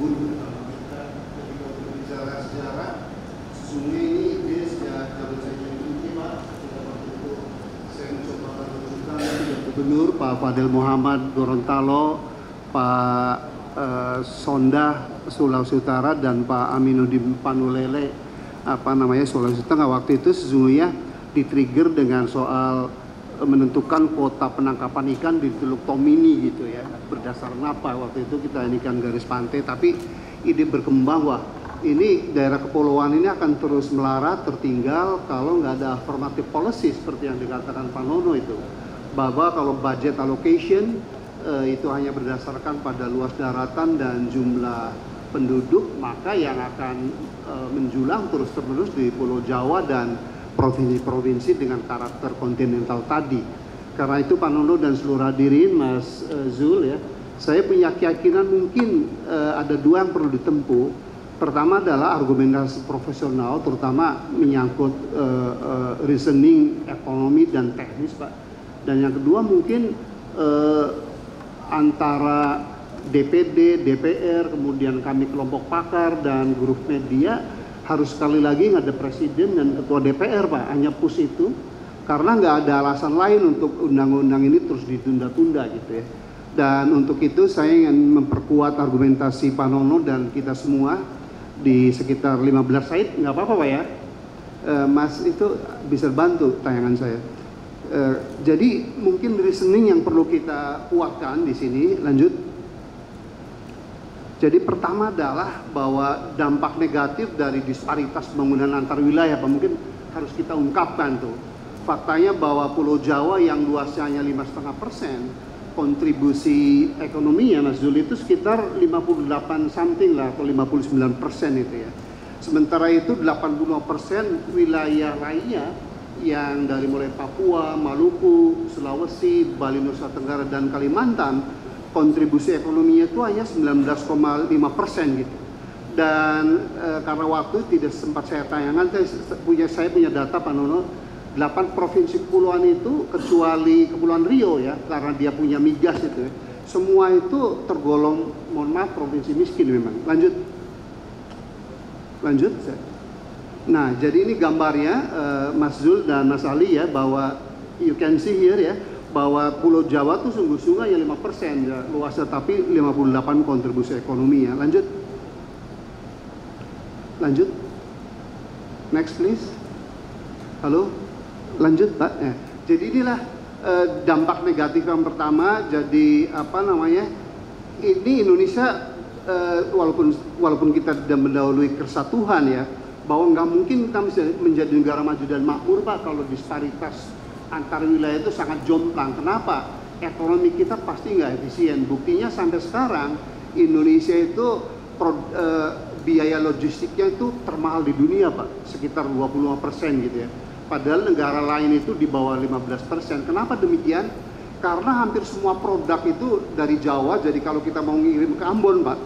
Kita ketika berbicara sejarah, sesungguhnya ini dia sejak zaman saya jadi ini Pak, ketika waktu itu saya mencoba menunjukkan Gubernur Pak Fadil Muhammad Gorontalo, Pak Sondah Sulawesi Utara, dan Pak Aminuddin Panulele Sulawesi Tengah. Waktu itu sesungguhnya di-trigger dengan soal menentukan kuota penangkapan ikan di Teluk Tomini gitu ya. Berdasarkan apa waktu itu kita ini kan garis pantai, tapi ide berkembang wah ini daerah kepulauan ini akan terus melarat tertinggal kalau nggak ada affirmative policy seperti yang dikatakan Pak Nono itu, bahwa kalau budget allocation itu hanya berdasarkan pada luas daratan dan jumlah penduduk, maka yang akan menjulang terus-menerus di Pulau Jawa dan provinsi-provinsi dengan karakter kontinental tadi. Karena itu Pak Nono dan seluruh hadirin, Mas Zul ya, saya punya keyakinan mungkin ada dua yang perlu ditempuh. Pertama adalah argumentasi profesional, terutama menyangkut reasoning ekonomi dan teknis Pak. Dan yang kedua mungkin antara DPD, DPR, kemudian kami kelompok pakar dan grup media harus sekali lagi nggak ada presiden dan ketua DPR Pak, hanya push itu karena nggak ada alasan lain untuk undang-undang ini terus ditunda-tunda gitu ya. Dan untuk itu saya ingin memperkuat argumentasi Pak Nono dan kita semua di sekitar 15 slide, nggak apa-apa Pak ya. Mas itu bisa bantu tayangan saya. Jadi mungkin reasoning yang perlu kita kuatkan di sini. Lanjut. Jadi pertama adalah bahwa dampak negatif dari disparitas pembangunan antar wilayah, Pak, mungkin harus kita ungkapkan tuh. Faktanya bahwa Pulau Jawa yang luasnya hanya 5,5%, kontribusi ekonominya Mas Zul itu sekitar 58 something lah atau 59% itu ya. Sementara itu 85% wilayah lainnya yang dari mulai Papua, Maluku, Sulawesi, Bali, Nusa Tenggara, dan Kalimantan, kontribusi ekonominya itu hanya 19,5% gitu. Dan karena waktu tidak sempat saya tayangkan, saya punya data Pak Nono, 8 provinsi kepulauan itu kecuali Kepulauan Riau ya, karena dia punya migas itu ya, semua itu tergolong, mohon maaf, provinsi miskin memang. Lanjut. Nah, jadi ini gambarnya Mas Zul dan Mas Ali ya, bahwa you can see here ya, bahwa Pulau Jawa tuh sungguh-sungguh ya 5% ya luasnya, tapi 58 kontribusi ekonomi ya. Lanjut. Next please. Halo. Lanjut Pak. Jadi inilah dampak negatif yang pertama. Jadi ini Indonesia walaupun kita tidak mendahului kesatuan ya, bahwa nggak mungkin kita bisa menjadi negara maju dan makmur Pak kalau disparitas antar wilayah itu sangat jomplang. Kenapa? Ekonomi kita pasti nggak efisien. Buktinya sampai sekarang Indonesia itu biaya logistiknya itu termahal di dunia Pak, sekitar 25% gitu ya. Padahal negara lain itu di bawah 15%. Kenapa demikian? Karena hampir semua produk itu dari Jawa. Jadi kalau kita mau ngirim ke Ambon Pak,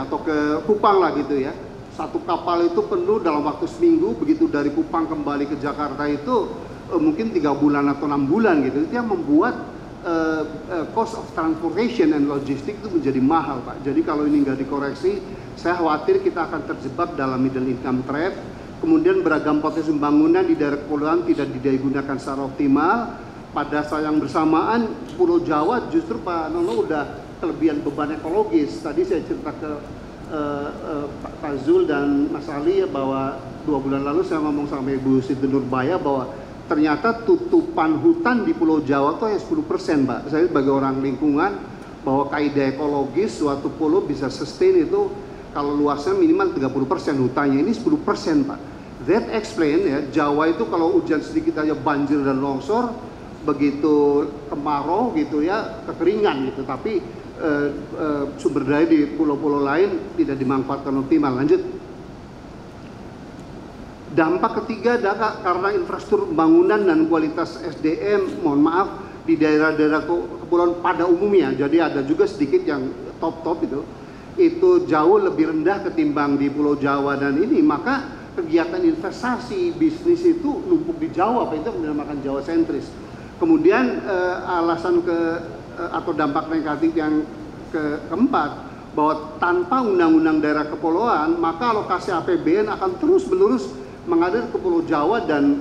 atau ke Kupang lah gitu ya, satu kapal itu penuh dalam waktu seminggu. Begitu dari Kupang kembali ke Jakarta itu mungkin 3 bulan atau 6 bulan gitu. Itu yang membuat cost of transportation and logistik itu menjadi mahal Pak. Jadi kalau ini nggak dikoreksi, saya khawatir kita akan terjebak dalam middle income trap. Kemudian beragam potensi pembangunan di daerah kepulauan tidak digunakan secara optimal. Pada saat yang bersamaan Pulau Jawa justru Pak Nono udah kelebihan beban ekologis. Tadi saya cerita ke Pak Zul dan Mas Ali ya, bahwa 2 bulan lalu saya ngomong sama Ibu Siti Nurbaya bahwa ternyata tutupan hutan di Pulau Jawa itu hanya 10% Pak. Saya sebagai orang lingkungan, bahwa kaidah ekologis suatu pulau bisa sustain itu kalau luasnya minimal 30% hutannya, ini 10% Pak. That explain ya, Jawa itu kalau hujan sedikit aja banjir dan longsor, begitu kemarau gitu ya kekeringan gitu. Tapi sumber daya di pulau-pulau lain tidak dimanfaatkan optimal. Lanjut. Dampak ketiga adalah karena infrastruktur pembangunan dan kualitas SDM, mohon maaf, di daerah-daerah kepulauan pada umumnya. Jadi ada juga sedikit yang top-top itu jauh lebih rendah ketimbang di Pulau Jawa dan ini. Maka kegiatan investasi bisnis itu numpuk di Jawa, Pak, itu dinamakan Jawa sentris. Kemudian alasan atau dampak negatif yang keempat, bahwa tanpa undang-undang daerah kepulauan, maka alokasi APBN akan terus-menerus mengalir ke Pulau Jawa dan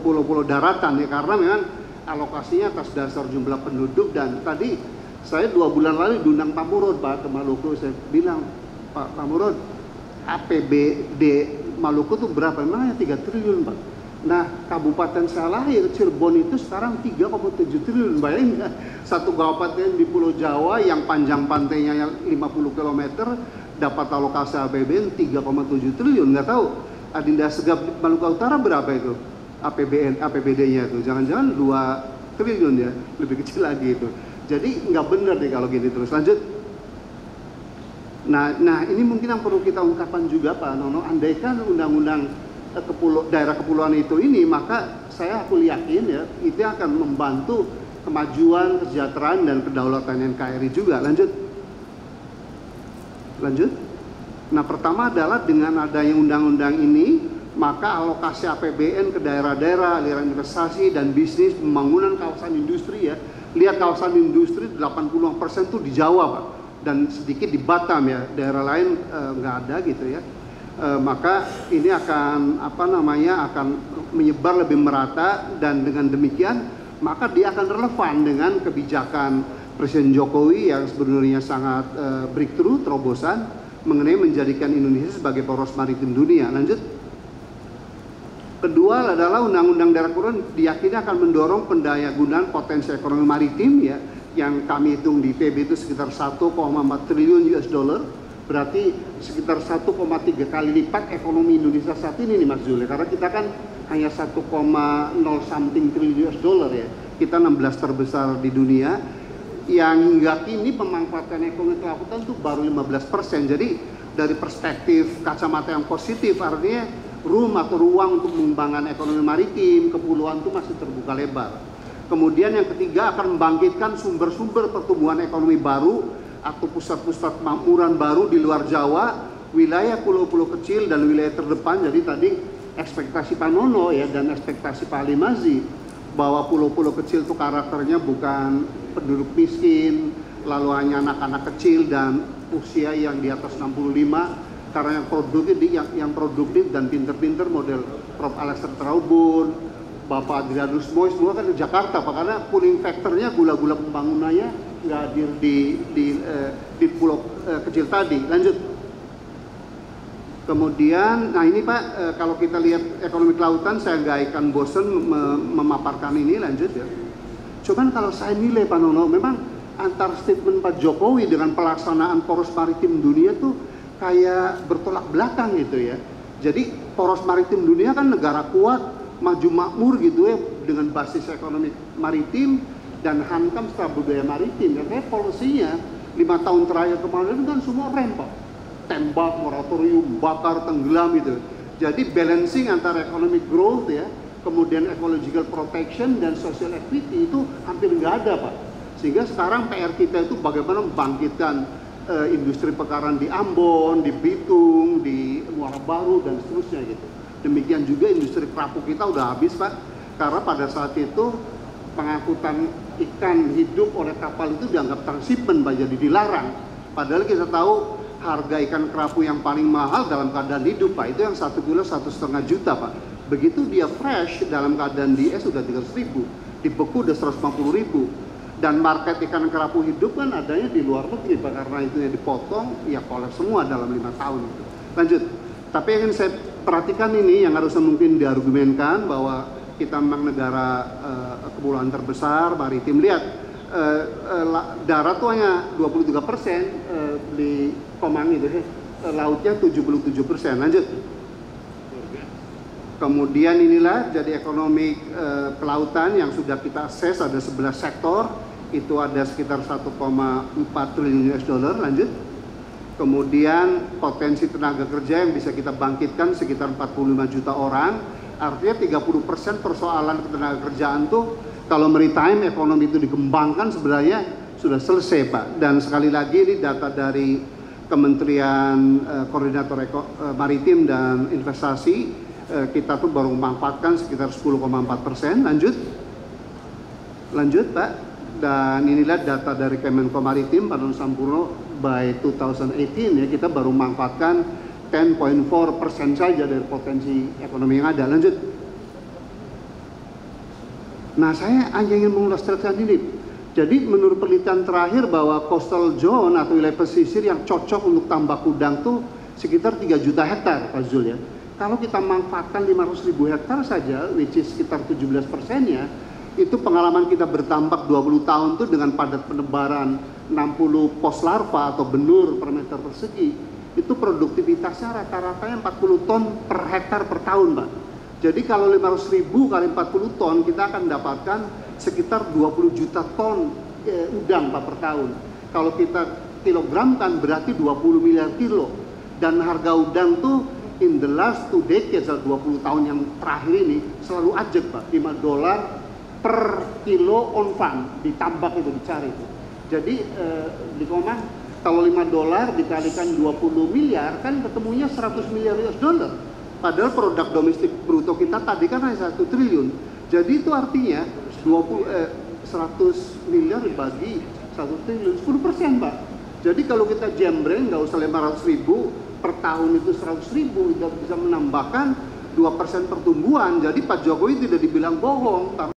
pulau-pulau daratan ya, karena memang alokasinya atas dasar jumlah penduduk. Dan tadi saya 2 bulan lalu diundang Pak Murod Pak ke Maluku, saya bilang, Pak Murod, APBD Maluku itu berapa? Memang hanya 3 triliun Pak. Nah, kabupaten saya lahir, Cirebon itu sekarang 3,7 triliun. Bayangin nggak? Satu kabupaten di Pulau Jawa yang panjang pantainya 50 km dapat alokasi APBN 3,7 triliun. Nggak tahu Adinda Segap Maluku Utara berapa itu APBD-nya itu? Jangan-jangan 2 triliun ya, lebih kecil lagi itu. Jadi nggak benar deh kalau gini terus. Lanjut. Nah ini mungkin yang perlu kita ungkapkan juga Pak Nono, andaikan undang-undang daerah kepulauan itu ini, maka aku yakin ya itu akan membantu kemajuan, kesejahteraan dan kedaulatan NKRI juga. Lanjut. Nah, pertama adalah dengan adanya undang-undang ini, maka alokasi APBN ke daerah-daerah, aliran investasi dan bisnis, pembangunan kawasan industri ya. Lihat kawasan industri 80% tuh di Jawa Pak, dan sedikit di Batam ya, daerah lain nggak ada gitu ya. Maka ini akan akan menyebar lebih merata, dan dengan demikian maka dia akan relevan dengan kebijakan Presiden Jokowi yang sebenarnya sangat breakthrough, terobosan mengenai menjadikan Indonesia sebagai poros maritim dunia. Lanjut. Kedua adalah undang-undang daerah kepulauan diyakini akan mendorong pendayagunaan potensi ekonomi maritim ya, yang kami hitung di PB itu sekitar 1,4 triliun US dollar. Berarti sekitar 1,3 kali lipat ekonomi Indonesia saat ini nih Mas Zule, karena kita kan hanya 1,0 something triliun US dollar ya, kita 16 terbesar di dunia, yang hingga kini pemanfaatan ekonomi kelautan itu baru 15%. Jadi dari perspektif kacamata yang positif, artinya room atau ruang untuk mengembangkan ekonomi maritim kepulauan itu masih terbuka lebar. Kemudian yang ketiga akan membangkitkan sumber-sumber pertumbuhan ekonomi baru atau pusat-pusat makmuran baru di luar Jawa, wilayah pulau-pulau kecil dan wilayah terdepan. Jadi tadi ekspektasi Pak Nono ya dan ekspektasi Pak Ali Mazi bahwa pulau-pulau kecil itu karakternya bukan penduduk miskin, lalu hanya anak-anak kecil dan usia yang di atas 65, karena yang produktif dan pinter-pinter model Prof. Alexander Traubun, Bapak Adrianus Mois, semua kan di Jakarta Pak, karena pooling factornya gula-gula pembangunannya nggak hadir di pulau kecil tadi. Lanjut. Kemudian, nah ini Pak, kalau kita lihat ekonomi kelautan, saya nggak akan bosen memaparkan ini. Lanjut ya. Cuman kalau saya nilai Pak Nono, memang antar statement Pak Jokowi dengan pelaksanaan poros maritim dunia tuh kayak bertolak belakang gitu ya. Jadi poros maritim dunia kan negara kuat, maju makmur gitu ya, dengan basis ekonomi maritim dan hankam secara budaya maritim. Karena polisinya 5 tahun terakhir kemarin kan semua rempok, tembak, moratorium, bakar, tenggelam gitu. Jadi balancing antara economic growth ya, kemudian ecological protection dan social equity itu hampir nggak ada Pak. Sehingga sekarang PR kita itu bagaimana membangkitkan industri pekaran di Ambon, di Bitung, di Muara Baru dan seterusnya gitu. Demikian juga industri kerapu kita udah habis Pak, karena pada saat itu pengangkutan ikan hidup oleh kapal itu dianggap transshipment Pak, jadi dilarang. Padahal kita tahu harga ikan kerapu yang paling mahal dalam keadaan hidup Pak, itu yang 1 kilo 1,5 juta Pak. Begitu dia fresh dalam keadaan di es sudah 300.000, dibeku udah 150.000. Dan market ikan kerapu hidup kan adanya di luar negeri Pak, karena itu yang dipotong ya kolaps semua dalam 5 tahun gitu. Lanjut. Tapi yang saya perhatikan ini yang harusnya mungkin diargumenkan bahwa kita memang negara kepulauan terbesar maritim. Lihat darat tuh hanya 23% di Komang itu ya, lautnya 77%. Lanjut. Kemudian inilah jadi ekonomi kelautan yang sudah kita akses, ada 11 sektor, itu ada sekitar 1,4 triliun US dollar. Lanjut. Kemudian potensi tenaga kerja yang bisa kita bangkitkan sekitar 45 juta orang. Artinya 30% persoalan ketenaga kerjaan tuh kalau maritime ekonomi itu dikembangkan sebenarnya sudah selesai Pak. Dan sekali lagi ini data dari Kementerian Koordinator Maritim dan Investasi, kita tuh baru memanfaatkan sekitar 10,4%. Lanjut Pak. Dan inilah data dari Kemenko Maritim Pak Don Sampurno by 2018 ya, kita baru manfaatkan 10.4% saja dari potensi ekonomi yang ada. Lanjut. Nah, saya hanya ingin mengilustrasikan ini. Jadi menurut penelitian terakhir bahwa coastal zone atau wilayah pesisir yang cocok untuk tambak udang tuh sekitar 3 juta hektar, Pak Zul ya. Kalau kita manfaatkan 500.000 hektar saja, which is sekitar 17%-nya, itu pengalaman kita bertambak 20 tahun tuh dengan padat penebaran 60 pos larva atau benur per meter persegi, itu produktivitasnya rata-ratanya 40 ton per hektar per tahun, Pak. Jadi kalau 500.000 kali 40 ton, kita akan mendapatkan sekitar 20 juta ton udang Pak per tahun. Kalau kita kilogramkan berarti 20 miliar kilo. Dan harga udang tuh in the last 2 decades, 20 tahun yang terakhir ini selalu ajak Pak, $5 per kilo on farm, ditambak itu, dicari itu. Jadi di Komang, kalau $5 dikalikan 20 miliar kan ketemunya 100 miliar US dollar. Padahal produk domestik bruto kita tadi kan hanya 1 triliun. Jadi itu artinya 100 miliar dibagi 1 triliun, 10% Pak. Jadi kalau kita jembreng nggak usah 500.000 per tahun, itu 100.000, kita bisa menambahkan 2% pertumbuhan. Jadi Pak Jokowi tidak dibilang bohong.